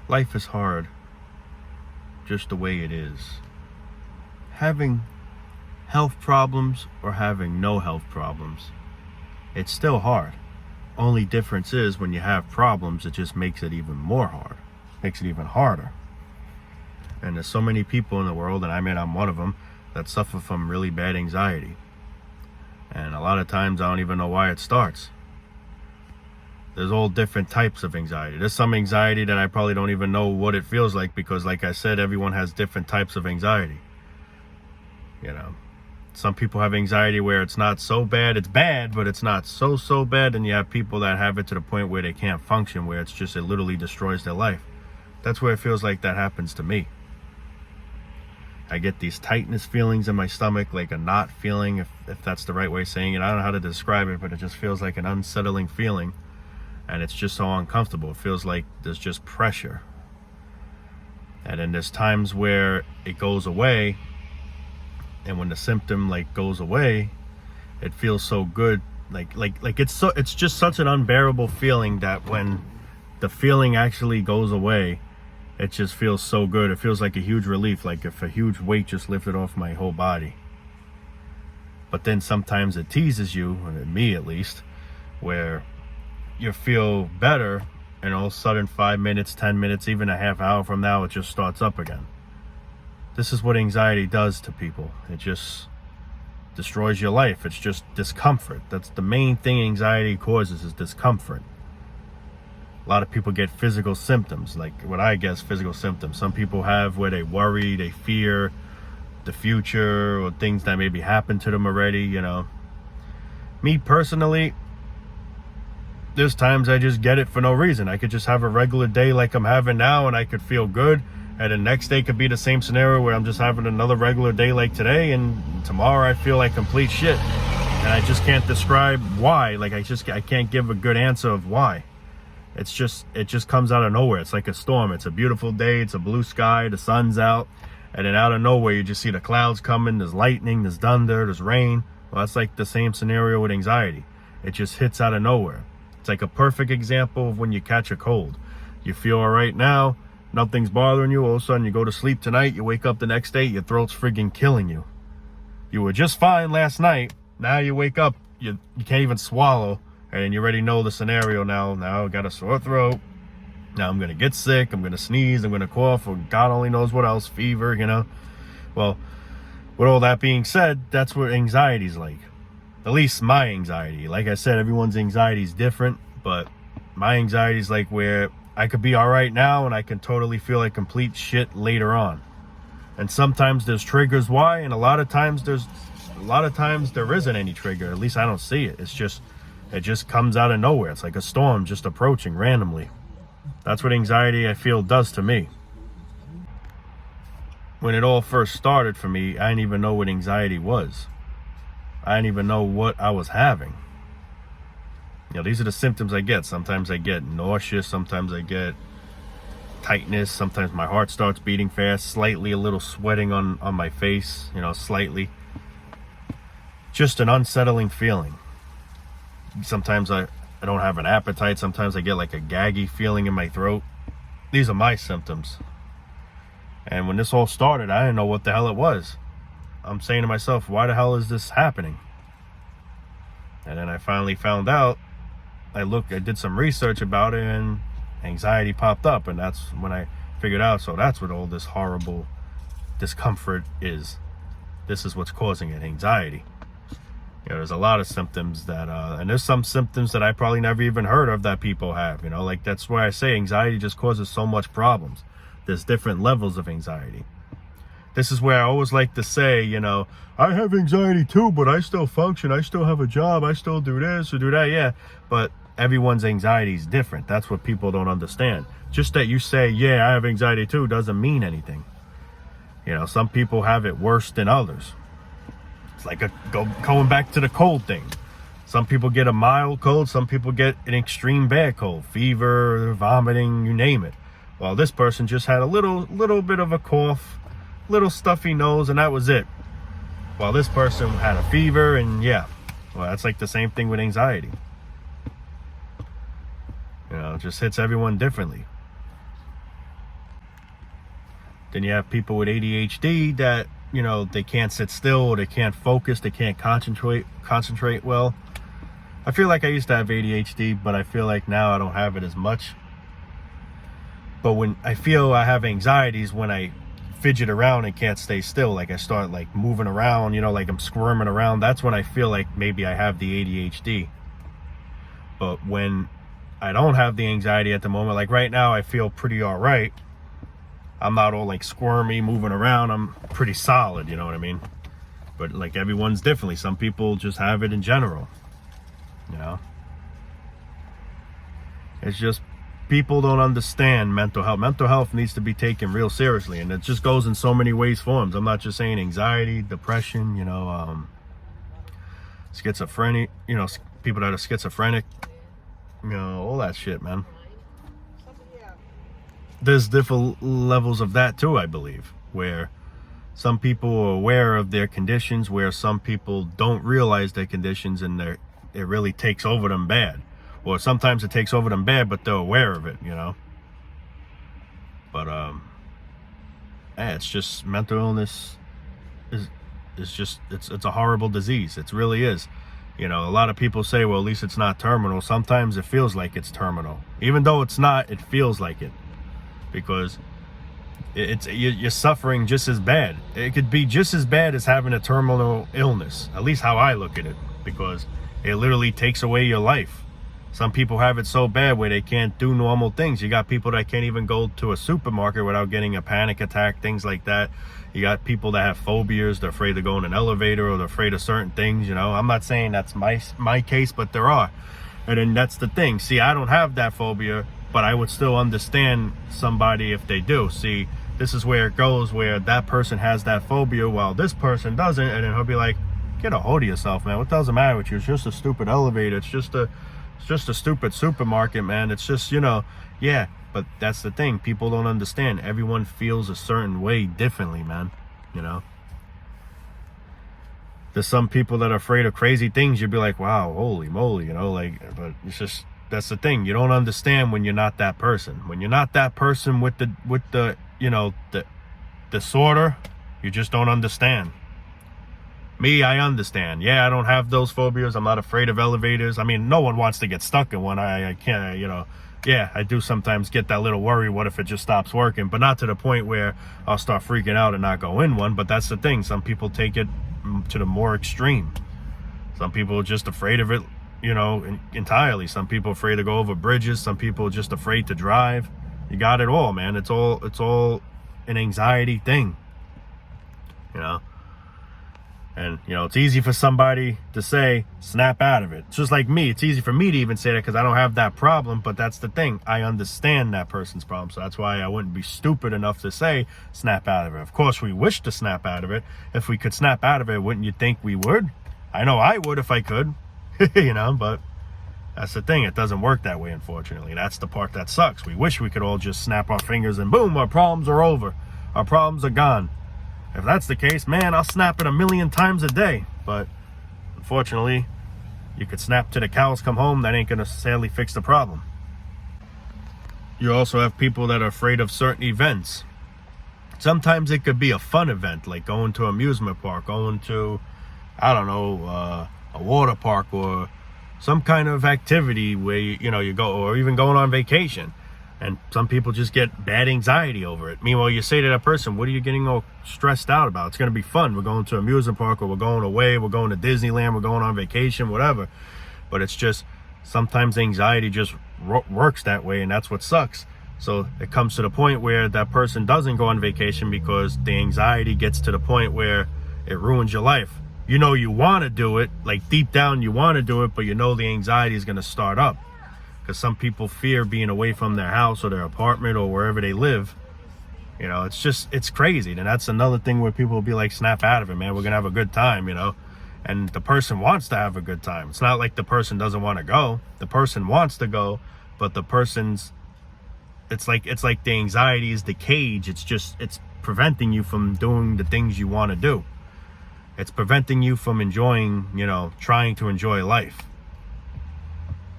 Life is hard just the way it is. Having health problems or having no health problems, it's still hard. Only difference is when you have problems, it just makes it even more hard, makes it even harder. And there's so many people in the world, and I'm one of them, that suffer from really bad anxiety. And a lot of times I don't even know why it starts. There's all different types of anxiety. There's some anxiety that I probably don't even know what it feels like, because like I said, everyone has different types of anxiety. You know, some people have anxiety where it's not so bad, it's bad, but it's not so bad. And you have people that have it to the point where they can't function, where it's just, it literally destroys their life. That's where it feels like that happens to me. I get these tightness feelings in my stomach, like a knot feeling, if that's the right way of saying it. I don't know how to describe it, but it just feels like an unsettling feeling. And it's just so uncomfortable. It feels like there's just pressure. And then there's times where it goes away. And when the symptom goes away, it feels so good. Like it's just such an unbearable feeling that when the feeling actually goes away, it just feels so good. It feels like a huge relief, like if a huge weight just lifted off my whole body. But then sometimes it teases you, me at least, where you feel better, and all of a sudden 5 minutes, 10 minutes, even a half hour from now, it just starts up again. This is what anxiety does to people. It just destroys your life. It's just discomfort. That's the main thing anxiety causes, is discomfort. A lot of people get physical symptoms, like what I guess physical symptoms. Some people have where they worry, they fear the future, or things that maybe happened to them already, you know. Me personally, there's times I just get it for no reason. I could just have a regular day like I'm having now, and I could feel good. And the next day could be the same scenario where I'm just having another regular day like today, and tomorrow I feel like complete shit. And I just can't describe why. I can't give a good answer of why. It just comes out of nowhere. It's like a storm. It's a beautiful day. It's a blue sky. The sun's out. And then out of nowhere, you just see the clouds coming. There's lightning, there's thunder, there's rain. Well, that's like the same scenario with anxiety. It just hits out of nowhere. It's like a perfect example of when you catch a cold. You feel all right now. Nothing's bothering you. All of a sudden, you go to sleep tonight. You wake up the next day. Your throat's friggin' killing you. You were just fine last night. Now you wake up. You can't even swallow. And you already know the scenario now. Now I got a sore throat. Now I'm going to get sick. I'm going to sneeze. I'm going to cough. Or God only knows what else. Fever, you know. Well, with all that being said, that's what anxiety's like. At least my anxiety. Like I said, everyone's anxiety is different. But my anxiety is like where I could be all right now and I can totally feel like complete shit later on. And sometimes there's triggers why. And a lot of times there isn't any trigger. At least I don't see it. It just comes out of nowhere. It's like a storm just approaching randomly. That's what anxiety, I feel, does to me. When it all first started for me, I didn't even know what anxiety was. I didn't even know what I was having. You know, these are the symptoms I get. Sometimes I get nauseous. Sometimes I get tightness. Sometimes my heart starts beating fast. Slightly a little sweating on my face. You know, slightly. Just an unsettling feeling. Sometimes I don't have an appetite. Sometimes I get like a gaggy feeling in my throat. These are my symptoms. And when this all started, I didn't know what the hell it was. I'm saying to myself, why the hell is this happening? And then I finally found out. I did some research about it, and anxiety popped up. And that's when I figured out, so that's what all this horrible discomfort is. This is what's causing it, anxiety. You know, there's a lot of symptoms that, and there's some symptoms that I probably never even heard of that people have, you know, like that's why I say anxiety just causes so much problems. There's different levels of anxiety. This is where I always like to say, you know, I have anxiety too, but I still function. I still have a job. I still do this or do that. Yeah. But everyone's anxiety is different. That's what people don't understand. Just that you say, yeah, I have anxiety too, doesn't mean anything. You know, some people have it worse than others. It's like going back to the cold thing. Some people get a mild cold. Some people get an extreme bad cold, fever, vomiting, you name it. Well, this person just had a little bit of a cough, little stuffy nose, and that was it. While this person had a fever, and yeah, well, that's like the same thing with anxiety. You know, it just hits everyone differently. Then you have people with ADHD that, you know, they can't sit still, or they can't focus, they can't concentrate well. I feel like I used to have ADHD, but I feel like now I don't have it as much. But when I feel I have anxieties, when I fidget around and can't stay still, like I start like moving around, you know, like I'm squirming around, that's when I feel like maybe I have the ADHD. But when I don't have the anxiety at the moment, like right now, I feel pretty all right. I'm not all like squirmy, moving around. I'm pretty solid, you know what I mean? But like everyone's differently. Some people just have it in general, you know? It's just people don't understand mental health. Mental health needs to be taken real seriously, and it just goes in so many ways, forms. I'm not just saying anxiety, depression, you know, schizophrenia, you know, people that are schizophrenic, you know, all that shit, man. There's different levels of that too, I believe, where some people are aware of their conditions, where some people don't realize their conditions, and it really takes over them bad. Or sometimes it takes over them bad, but they're aware of it, you know. But it's just mental illness is just it's a horrible disease. It really is. You know, a lot of people say, well, at least it's not terminal. Sometimes it feels like it's terminal, even though it's not. It feels like it, because you're suffering just as bad. It could be just as bad as having a terminal illness, at least how I look at it, because it literally takes away your life. Some people have it so bad where they can't do normal things. You got people that can't even go to a supermarket without getting a panic attack, things like that. You got people that have phobias. They're afraid to go in an elevator, or they're afraid of certain things, you know. I'm not saying that's my case, but there are. And then that's the thing. See, I don't have that phobia, but I would still understand somebody if they do. See, this is where it goes, where that person has that phobia while this person doesn't, and then he'll be like, get a hold of yourself, man. What doesn't matter with you? It's just a stupid elevator. It's just a stupid supermarket, man. It's just, you know, yeah. But that's the thing. People don't understand. Everyone feels a certain way differently, man. You know? There's some people that are afraid of crazy things. You'd be like, wow, holy moly, you know, like, but it's just, that's the thing. You don't understand when you're not that person. When you're not that person with the, you know, the disorder, you just don't understand. Me, I understand. Yeah, I don't have those phobias. I'm not afraid of elevators. I mean, no one wants to get stuck in one. I can't, you know. Yeah, I do sometimes get that little worry. What if it just stops working? But not to the point where I'll start freaking out and not go in one. But that's the thing. Some people take it to the more extreme. Some people are just afraid of it, you know, entirely. Some people are afraid to go over bridges. Some people are just afraid to drive. You got it all, man. It's all an anxiety thing, you know. And, you know, it's easy for somebody to say, snap out of it. It's just like me. It's easy for me to even say that because I don't have that problem. But that's the thing. I understand that person's problem. So that's why I wouldn't be stupid enough to say, snap out of it. Of course, we wish to snap out of it. If we could snap out of it, wouldn't you think we would? I know I would if I could, you know, but that's the thing. It doesn't work that way, unfortunately. That's the part that sucks. We wish we could all just snap our fingers and boom, our problems are over. Our problems are gone. If that's the case, man, I'll snap it 1,000,000 times a day. But unfortunately, you could snap till the cows come home. That ain't going to sadly fix the problem. You also have people that are afraid of certain events. Sometimes it could be a fun event, like going to an amusement park, going to, I don't know, a water park, or some kind of activity where, you know, you go, or even going on vacation. And some people just get bad anxiety over it. Meanwhile, you say to that person, what are you getting all stressed out about? It's going to be fun. We're going to an amusement park, or we're going away. We're going to Disneyland. We're going on vacation, whatever. But it's just, sometimes anxiety just works that way, and that's what sucks. So it comes to the point where that person doesn't go on vacation because the anxiety gets to the point where it ruins your life. You know you want to do it. Like deep down you want to do it, but you know the anxiety is going to start up. Because some people fear being away from their house or their apartment or wherever they live. You know, it's crazy. And that's another thing where people will be like, snap out of it, man. We're going to have a good time, you know. And the person wants to have a good time. It's not like the person doesn't want to go. The person wants to go, but the person's, it's like the anxiety is the cage. It's preventing you from doing the things you want to do. It's preventing you from enjoying, you know, trying to enjoy life.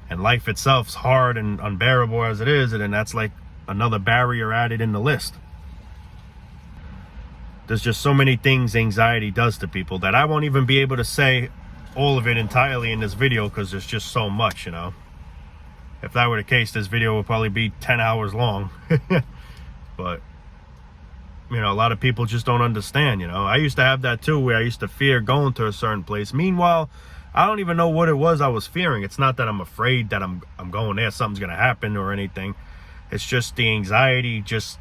And life itself's hard and unbearable as it is, and then that's like another barrier added in the list. There's just so many things anxiety does to people that I won't even be able to say all of it entirely in this video, because there's just so much, you know. If that were the case, this video would probably be 10 hours long. But, you know, a lot of people just don't understand, you know. I used to have that too, where I used to fear going to a certain place. Meanwhile, I don't even know what it was I was fearing. It's not that I'm afraid that I'm going there, something's going to happen or anything. It's just the anxiety just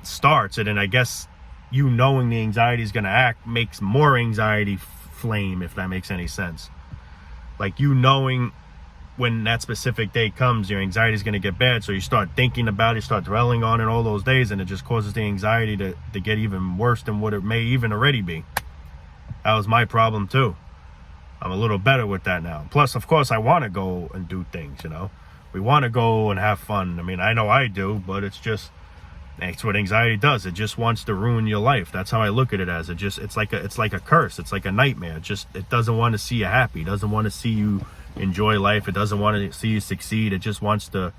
starts. And then I guess you knowing the anxiety is going to act makes more anxiety flame, if that makes any sense. Like, you knowing when that specific day comes, your anxiety is going to get bad. So you start thinking about it, you start dwelling on it all those days, and it just causes the anxiety to get even worse than what it may even already be. That was my problem too. I'm a little better with that now. Plus, of course, I want to go and do things, you know. We want to go and have fun. I mean, I know I do, but it's what anxiety does. It just wants to ruin your life. That's how I look at it as. It's like a curse. It's like a nightmare. It doesn't want to see you happy. It doesn't want to see you enjoy life. It doesn't want to see you succeed. It just wants to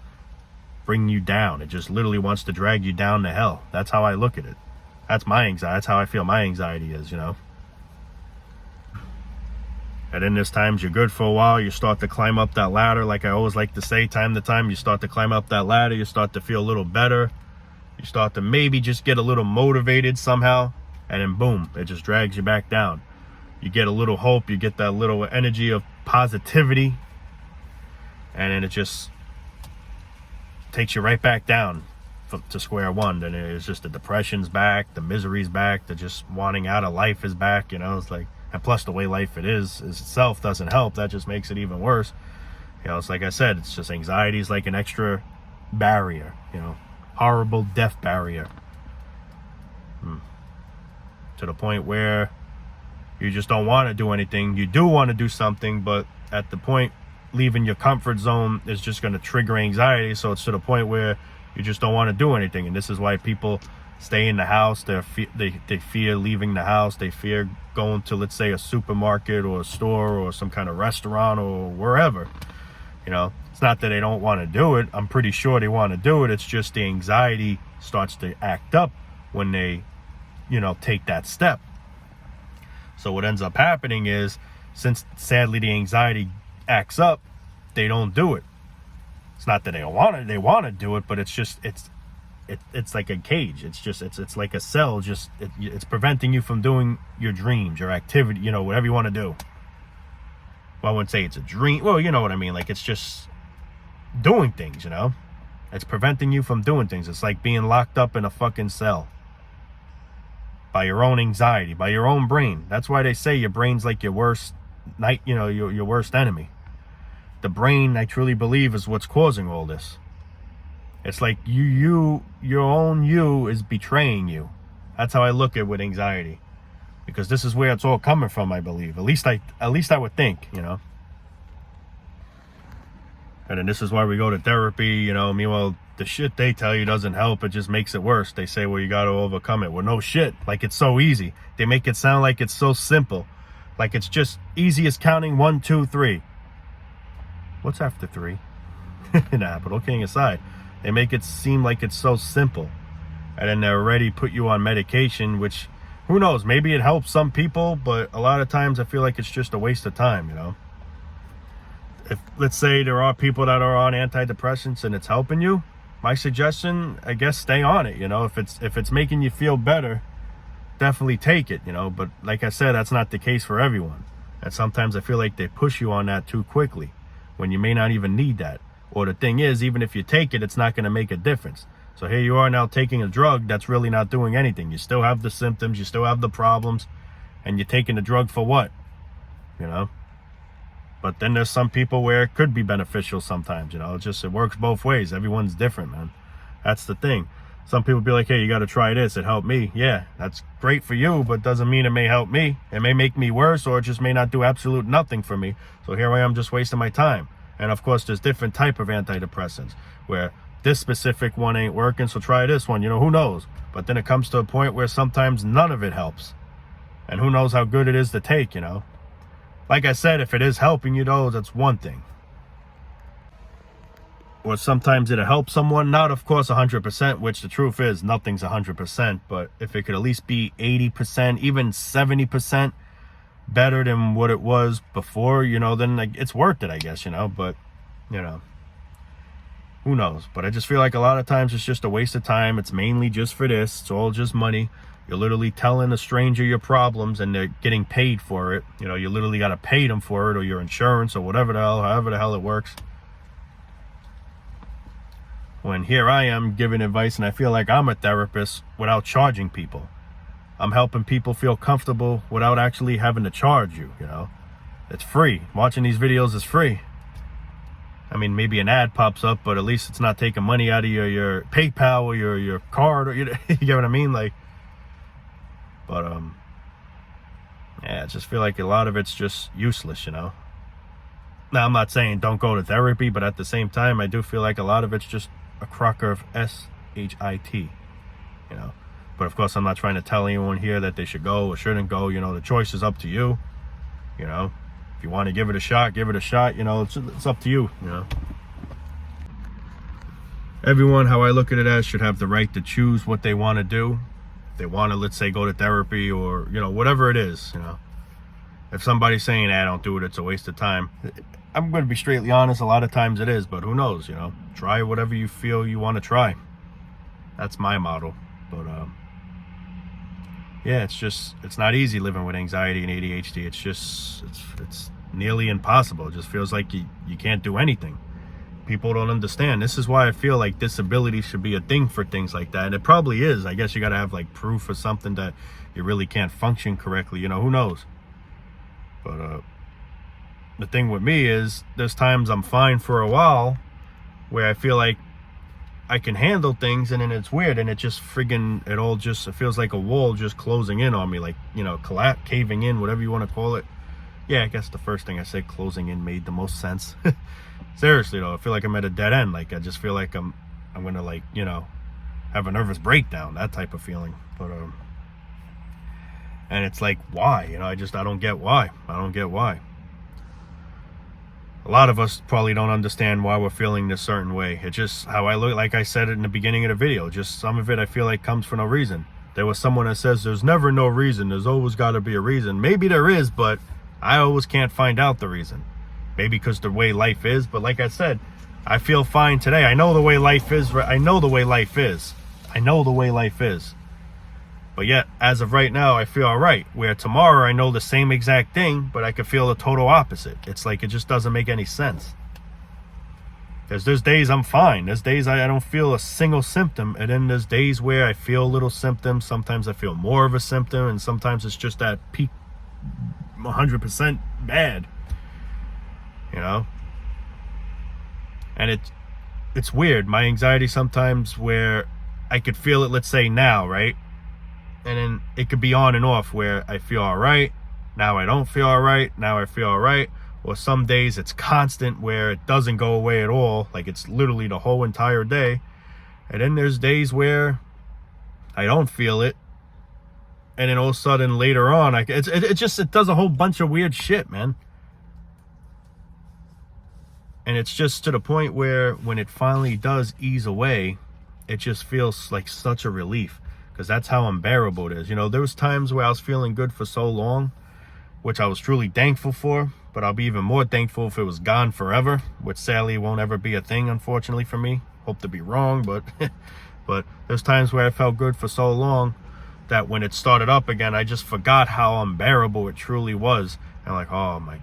bring you down. It just literally wants to drag you down to hell. That's how I look at it. That's my anxiety. That's how I feel my anxiety is, you know. And then there's times you're good for a while, you start to climb up that ladder. Like I always like to say, time to time, you start to climb up that ladder, you start to feel a little better. You start to maybe just get a little motivated somehow, and then boom, it just drags you back down. You get a little hope, you get that little energy of positivity, and then it just takes you right back down to square one. Then it's just the depression's back, the misery's back, the just wanting out of life is back, you know. It's like, and plus the way life it is itself doesn't help. That just makes it even worse. You know, it's like I said, it's just anxiety is like an extra barrier, you know, horrible death barrier. To the point where you just don't want to do anything. You do want to do something, but at the point, leaving your comfort zone is just going to trigger anxiety. So it's to the point where you just don't want to do anything. And this is why people stay in the house. They fear leaving the house. They fear going to, let's say, a supermarket or a store or some kind of restaurant or wherever. You know, it's not that they don't want to do it. I'm pretty sure they want to do it. It's just the anxiety starts to act up when they, you know, take that step. So what ends up happening is, since sadly the anxiety acts up, they don't do it. It's not that they don't want it. They want to do it, but it's just, it's like a cage. It's like a cell. It's preventing you from doing your dreams, your activity, you know, whatever you want to do. Well, I wouldn't say it's a dream. Well, you know what I mean. Like, it's just doing things, you know. It's preventing you from doing things. It's like being locked up in a fucking cell by your own anxiety, by your own brain. That's why they say your brain's like your worst your worst enemy. The brain, I truly believe, is what's causing all this. It's like your own you is betraying you. That's how I look at with anxiety, because this is where it's all coming from, I believe. At least I would think, you know. And then this is why we go to therapy, you know. Meanwhile, the shit they tell you doesn't help. It just makes it worse. They say, well, you got to overcome it. Well, no shit. Like, it's so easy. They make it sound like it's so simple. Like it's just easy as counting 1, 2, 3. What's after 3? Nah, but okay aside. They make it seem like it's so simple. And then they already put you on medication, which, who knows, maybe it helps some people, but a lot of times I feel like it's just a waste of time, you know. If, let's say, there are people that are on antidepressants and it's helping you, my suggestion, I guess, stay on it, you know. If it's making you feel better, definitely take it, you know. But like I said, that's not the case for everyone. And sometimes I feel like they push you on that too quickly when you may not even need that. Or the thing is, even if you take it, it's not going to make a difference. So here you are now taking a drug that's really not doing anything. You still have the symptoms, you still have the problems, and you're taking the drug for what? You know? But then there's some people where it could be beneficial sometimes, you know. It works both ways. Everyone's different, man. That's the thing. Some people be like, hey, you got to try this. It helped me. Yeah, that's great for you, but doesn't mean it may help me. It may make me worse, or it just may not do absolute nothing for me. So here I am just wasting my time. And of course, there's different type of antidepressants where this specific one ain't working, so try this one. You know, who knows? But then it comes to a point where sometimes none of it helps. And who knows how good it is to take, you know? Like I said, if it is helping you, though, that's one thing. or sometimes it'll help someone. Not, of course, 100%, which the truth is nothing's 100%, but if it could at least be 80%, even 70% better than what it was before, you know, then like, it's worth it, I guess, you know. But, you know, who knows? But I just feel like a lot of times it's just a waste of time. It's mainly just for this. It's all just money. You're literally telling a stranger your problems and they're getting paid for it. You know, you literally got to pay them for it, or your insurance, or whatever the hell, however the hell it works. When here I am giving advice and I feel like I'm a therapist without charging people. I'm helping people feel comfortable without actually having to charge you, you know. It's free. Watching these videos is free. I mean, maybe an ad pops up, but at least it's not taking money out of your PayPal or your card, or you get what I mean? Like, but yeah, I just feel like a lot of it's just useless, you know. Now, I'm not saying don't go to therapy, but at the same time, I do feel like a lot of it's just a crocker of shit, you know. But of course, I'm not trying to tell anyone here that they should go or shouldn't go. You know, the choice is up to you. You know, if you want to give it a shot, give it a shot. You know, it's up to you. You know, everyone, how I look at it as, should have the right to choose what they want to do. If they want to, let's say, go to therapy, or, you know, whatever it is. You know, if somebody's saying, don't do it, it's a waste of time, I'm going to be straightly honest, a lot of times it is, but who knows, you know. Try whatever you feel you want to try. That's my model. But yeah, it's not easy living with anxiety and ADHD. It's nearly impossible. It just feels like you can't do anything. People don't understand. This is why I feel like disability should be a thing for things like that. And it probably is. I guess you got to have like proof or something that you really can't function correctly. You know, who knows? But the thing with me is, there's times I'm fine for a while where I feel like I can handle things, and then it's weird, and it just friggin', it feels like a wall just closing in on me, like, you know, caving in, whatever you want to call it. Yeah, I guess the first thing I said, closing in, made the most sense. Seriously though, I feel like I'm at a dead end. Like, I just feel like I'm gonna, like, you know, have a nervous breakdown, that type of feeling. But and it's like, why? You know, I don't get why. I don't get why. A lot of us probably don't understand why we're feeling this certain way. It's just how I look, like I said in the beginning of the video, just some of it I feel like comes for no reason. There was someone that says there's never no reason, there's always got to be a reason. Maybe there is, but I always can't find out the reason. Maybe because the way life is, but like I said, I feel fine today. I know the way life is. I know the way life is. I know the way life is. But yet, as of right now, I feel all right. Where tomorrow I know the same exact thing, but I could feel the total opposite. It's like, it just doesn't make any sense. Because there's days I'm fine. There's days I don't feel a single symptom. And then there's days where I feel little symptoms. Sometimes I feel more of a symptom. And sometimes it's just that peak 100% bad. You know? And it's weird. My anxiety sometimes, where I could feel it, let's say now, right? And then it could be on and off, where I feel all right, now I don't feel all right, now I feel all right. Or some days it's constant, where it doesn't go away at all, like it's literally the whole entire day. And then there's days where I don't feel it, and then all of a sudden later on, it does a whole bunch of weird shit, man. And it's just to the point where when it finally does ease away, it just feels like such a relief. Because that's how unbearable it is. You know, there was times where I was feeling good for so long, which I was truly thankful for. But I'll be even more thankful if it was gone forever, which sadly won't ever be a thing, unfortunately, for me. Hope to be wrong, but but there's times where I felt good for so long that when it started up again, I just forgot how unbearable it truly was. And I'm like, oh my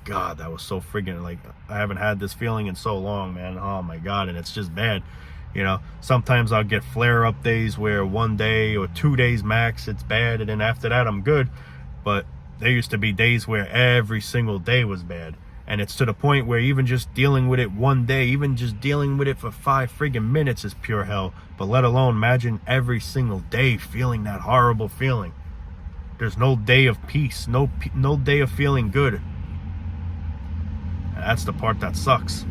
God, that was so friggin', like, I haven't had this feeling in so long, man. Oh my God, and it's just bad. You know, sometimes I'll get flare-up days where 1 day or 2 days max, it's bad, and then after that, I'm good. But there used to be days where every single day was bad. And it's to the point where even just dealing with it one day, even just dealing with it for 5 friggin' minutes is pure hell. But let alone imagine every single day feeling that horrible feeling. There's no day of peace, no day of feeling good. And that's the part that sucks.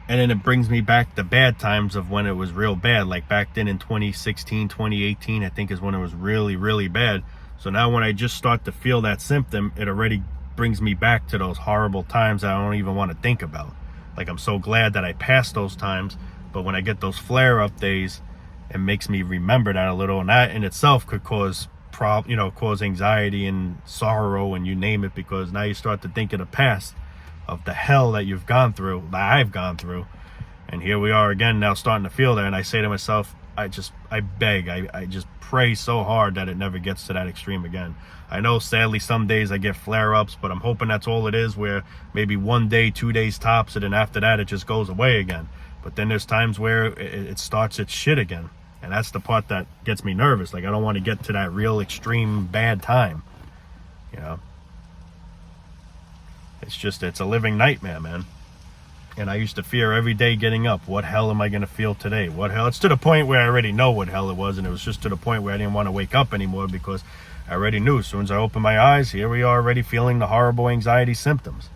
And then it brings me back to bad times of when it was real bad. Like back then in 2016, 2018, I think is when it was really, really bad. So now when I just start to feel that symptom, it already brings me back to those horrible times that I don't even want to think about. Like, I'm so glad that I passed those times, but when I get those flare-up days, it makes me remember that a little, and that in itself could cause cause anxiety and sorrow and you name it, because now you start to think of the past, of the hell that you've gone through, that I've gone through, and here we are again now starting to feel there. And I say to myself, I just pray so hard that it never gets to that extreme again. I know sadly some days I get flare-ups, but I'm hoping that's all it is, where maybe 1 day, 2 days tops, and then after that it just goes away again. But then there's times where it starts its shit again, and that's the part that gets me nervous. Like, I don't want to get to that real extreme bad time, you know. It's a living nightmare, man. And I used to fear every day getting up. What hell am I going to feel today? What hell? It's to the point where I already know what hell it was, and it was just to the point where I didn't want to wake up anymore, because I already knew. As soon as I opened my eyes, here we are already feeling the horrible anxiety symptoms.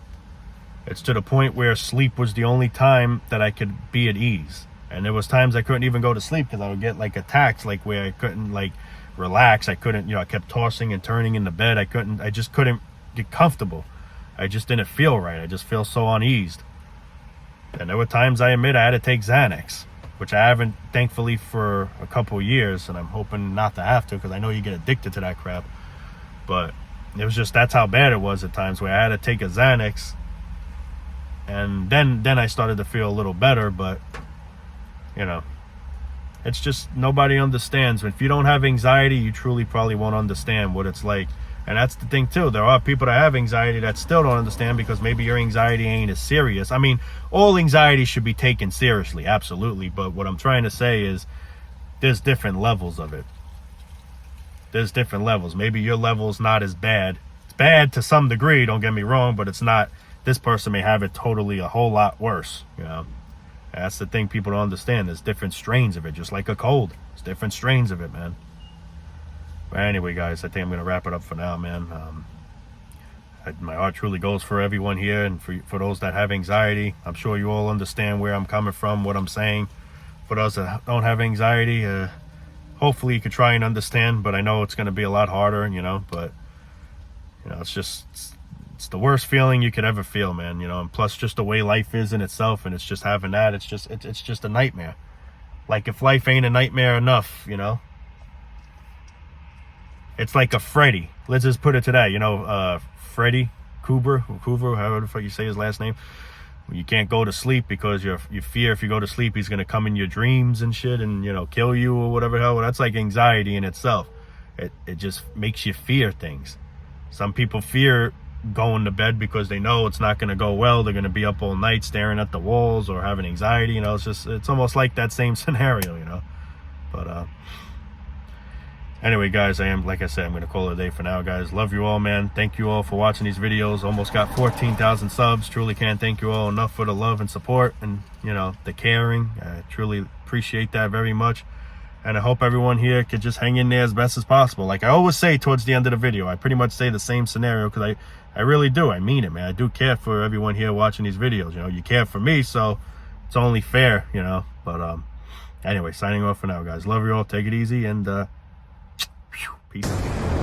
It's to the point where sleep was the only time that I could be at ease. And there was times I couldn't even go to sleep because I would get like attacks, like where I couldn't like relax. I couldn't, I kept tossing and turning in the bed. I just couldn't get comfortable. I just didn't feel right. I just feel so uneased. And there were times, I admit, I had to take Xanax, which I haven't, thankfully, for a couple years, and I'm hoping not to have to, because I know you get addicted to that crap. But it was just, that's how bad it was at times, where I had to take a Xanax, and then I started to feel a little better. But it's just, nobody understands. If you don't have anxiety, you truly probably won't understand what it's like. And that's the thing too. There are people that have anxiety that still don't understand, because maybe your anxiety ain't as serious. I mean, all anxiety should be taken seriously, absolutely. But what I'm trying to say is, there's different levels of it. There's different levels. Maybe your level's not as bad. It's bad to some degree, don't get me wrong, but it's not. This person may have it totally a whole lot worse, That's the thing people don't understand. There's different strains of it, just like a cold. There's different strains of it, man. But anyway, guys, I think I'm going to wrap it up for now, man. My heart truly goes for everyone here, and for those that have anxiety. I'm sure you all understand where I'm coming from, what I'm saying. For those that don't have anxiety, hopefully you could try and understand, but I know it's going to be a lot harder, but, it's the worst feeling you could ever feel, man, and plus just the way life is in itself, and it's just having that, it's just a nightmare. Like, if life ain't a nightmare enough, it's like a Freddy. Let's just put it to that. Freddy Krueger, however the fuck you say his last name. You can't go to sleep because you fear if you go to sleep, he's going to come in your dreams and shit and, kill you or whatever the hell. Well, that's like anxiety in itself. It just makes you fear things. Some people fear going to bed because they know it's not going to go well. They're going to be up all night staring at the walls or having anxiety. It's almost like that same scenario, But, anyway, guys, like I said, I'm going to call it a day for now, guys. Love you all, man. Thank you all for watching these videos. Almost got 14,000 subs. Truly can't thank you all enough for the love and support and, the caring. I truly appreciate that very much. And I hope everyone here could just hang in there as best as possible. Like I always say towards the end of the video, I pretty much say the same scenario, because I really do. I mean it, man. I do care for everyone here watching these videos. You care for me, so it's only fair, But anyway, signing off for now, guys. Love you all. Take it easy, and peace.